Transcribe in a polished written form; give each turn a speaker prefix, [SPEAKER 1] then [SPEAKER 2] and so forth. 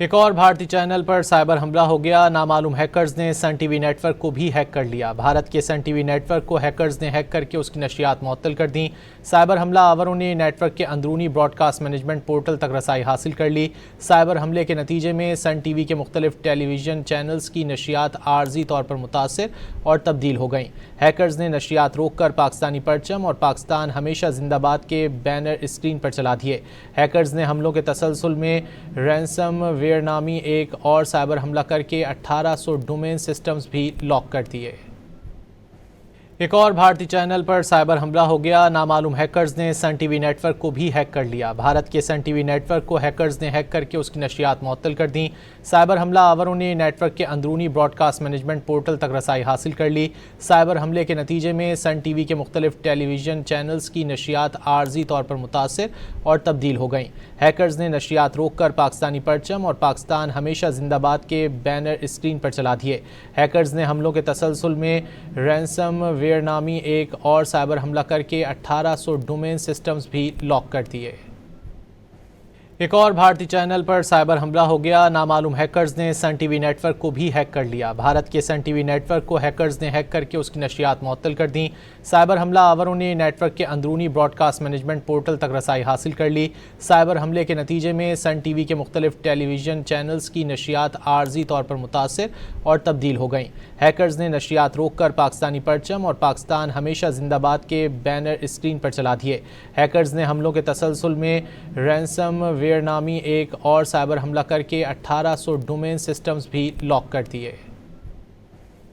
[SPEAKER 1] एक और भारतीय चैनल पर साइबर हमला हो गया। नामालूम हैकर्स ने सन टीवी नेटवर्क को भी हैक कर लिया। भारत के सन टीवी नेटवर्क को हैकर्स ने हैक करके उसकी नशियात मुअत्तल कर दी। साइबर हमला आवरों ने नेटवर्क के अंदरूनी ब्रॉडकास्ट मैनेजमेंट पोर्टल तक रसाई हासिल कर ली। साइबर हमले के नतीजे में सन टीवी के मुख्तलिफ टेलीविजन चैनल्स की नशियात आर्जी तौर पर मुतासर और तब्दील हो गईं। हैकर्स ने नशियात रोककर पाकिस्तानी परचम और पाकिस्तान हमेशा जिंदाबाद के बैनर स्क्रीन पर चला दिए। हैकर्स ने हमलों के तसलसल में रैंसम वेयर नामी एक और साइबर हमला करके 1800 डोमेन सिस्टम्स भी लॉक कर दिए। एक और भारतीय चैनल पर साइबर हमला हो गया। नामालूम हैकर्स ने सन टीवी नेटवर्क को भी हैक कर लिया। भारत के सन टीवी नेटवर्क को हैकर्स ने हैक करके उसकी नशियात मुअत्तल कर दी। साइबर हमला आवरों ने नेटवर्क के अंदरूनी ब्रॉडकास्ट मैनेजमेंट पोर्टल तक रसाई हासिल कर ली। साइबर हमले के नतीजे में सन टीवी के मुख्तलिफ टेलीविजन चैनल्स की नशियात आर्जी तौर पर मुतासर और तब्दील हो गईं। हैकर्स ने नशियात रोककर पाकिस्तानी परचम और पाकिस्तान हमेशा जिंदाबाद के बैनर स्क्रीन पर चला दिए। हैकर्स ने हमलों के तसलसल में रैंसम वेयर नामी एक और साइबर हमला करके 1800 डोमेन सिस्टम्स भी लॉक कर दिए। एक और भारतीय चैनल पर साइबर हमला हो गया। नामालूम हैकर्स ने सन टीवी नेटवर्क को भी हैक कर लिया। भारत के सन टीवी नेटवर्क को हैकर्स ने हैक करके उसकी नशियात मुअत्तल कर दी। साइबर हमला आवरों ने नेटवर्क के अंदरूनी ब्रॉडकास्ट मैनेजमेंट पोर्टल तक रसाई हासिल कर ली। साइबर हमले के नतीजे में सन टीवी के मुख्तलिफ टेलीविजन चैनल्स की नशियात आर्जी तौर पर मुतासर और तब्दील हो गईं। हैकर्स ने नशियात रोककर पाकिस्तानी परचम और पाकिस्तान हमेशा जिंदाबाद के बैनर स्क्रीन पर चला दिए। हैकर्स ने हमलों के तसलसल में रैंसम वेयर नामी एक और साइबर हमला करके 1800 डोमेन सिस्टम्स भी लॉक कर दिए।